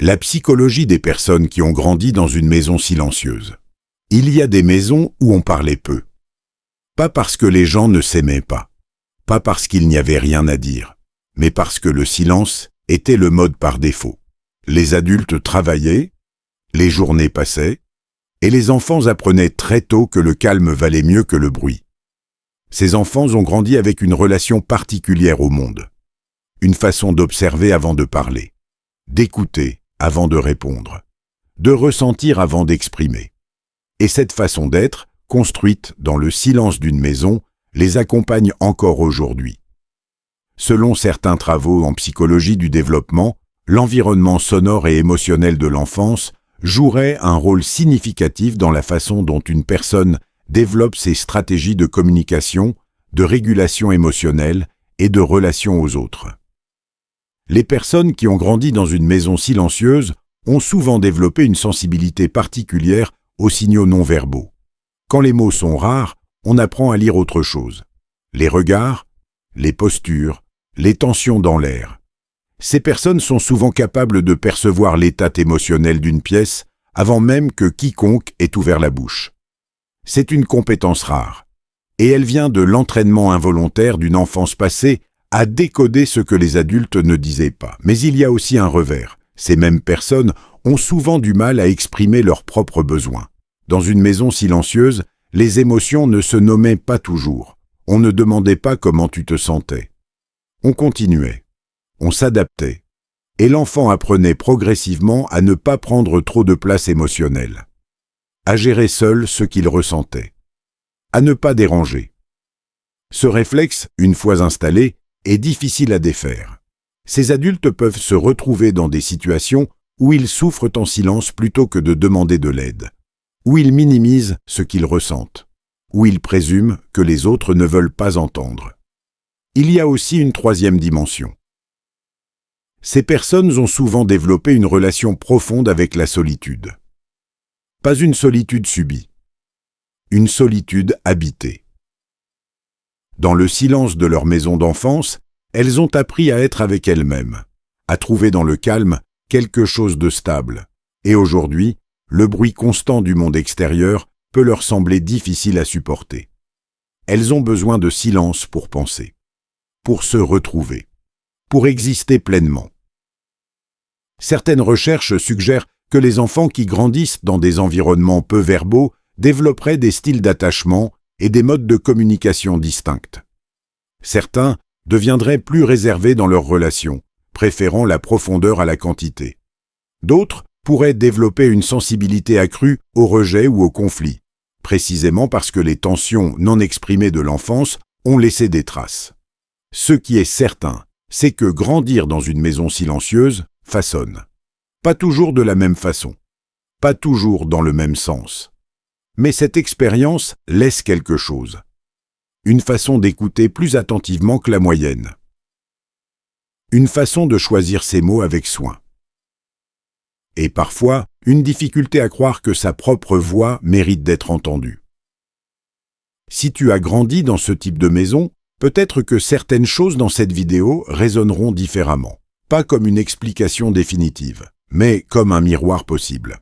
La psychologie des personnes qui ont grandi dans une maison silencieuse. Il y a des maisons où on parlait peu. Pas parce que les gens ne s'aimaient pas, pas parce qu'il n'y avait rien à dire, mais parce que le silence était le mode par défaut. Les adultes travaillaient, les journées passaient, et les enfants apprenaient très tôt que le calme valait mieux que le bruit. Ces enfants ont grandi avec une relation particulière au monde, une façon d'observer avant de parler, d'écouter avant de répondre, de ressentir avant d'exprimer. Et cette façon d'être, construite dans le silence d'une maison, les accompagne encore aujourd'hui. Selon certains travaux en psychologie du développement, l'environnement sonore et émotionnel de l'enfance jouerait un rôle significatif dans la façon dont une personne développe ses stratégies de communication, de régulation émotionnelle et de relation aux autres. Les personnes qui ont grandi dans une maison silencieuse ont souvent développé une sensibilité particulière aux signaux non-verbaux. Quand les mots sont rares, on apprend à lire autre chose. Les regards, les postures, les tensions dans l'air. Ces personnes sont souvent capables de percevoir l'état émotionnel d'une pièce avant même que quiconque ait ouvert la bouche. C'est une compétence rare, et elle vient de l'entraînement involontaire d'une enfance passée à décoder ce que les adultes ne disaient pas. Mais il y a aussi un revers. Ces mêmes personnes ont souvent du mal à exprimer leurs propres besoins. Dans une maison silencieuse, les émotions ne se nommaient pas toujours. On ne demandait pas comment tu te sentais. On continuait. On s'adaptait. Et l'enfant apprenait progressivement à ne pas prendre trop de place émotionnelle. À gérer seul ce qu'il ressentait. À ne pas déranger. Ce réflexe, une fois installé, est difficile à défaire. Ces adultes peuvent se retrouver dans des situations où ils souffrent en silence plutôt que de demander de l'aide, où ils minimisent ce qu'ils ressentent, où ils présument que les autres ne veulent pas entendre. Il y a aussi une troisième dimension. Ces personnes ont souvent développé une relation profonde avec la solitude. Pas une solitude subie, une solitude habitée. Dans le silence de leur maison d'enfance, elles ont appris à être avec elles-mêmes, à trouver dans le calme quelque chose de stable. Et aujourd'hui, le bruit constant du monde extérieur peut leur sembler difficile à supporter. Elles ont besoin de silence pour penser, pour se retrouver, pour exister pleinement. Certaines recherches suggèrent que les enfants qui grandissent dans des environnements peu verbaux développeraient des styles d'attachement et des modes de communication distincts. Certains deviendraient plus réservés dans leurs relations, préférant la profondeur à la quantité. D'autres pourraient développer une sensibilité accrue au rejet ou au conflit, précisément parce que les tensions non exprimées de l'enfance ont laissé des traces. Ce qui est certain, c'est que grandir dans une maison silencieuse façonne. Pas toujours de la même façon, pas toujours dans le même sens. Mais cette expérience laisse quelque chose. Une façon d'écouter plus attentivement que la moyenne. Une façon de choisir ses mots avec soin. Et parfois, une difficulté à croire que sa propre voix mérite d'être entendue. Si tu as grandi dans ce type de maison, peut-être que certaines choses dans cette vidéo résonneront différemment. Pas comme une explication définitive, mais comme un miroir possible.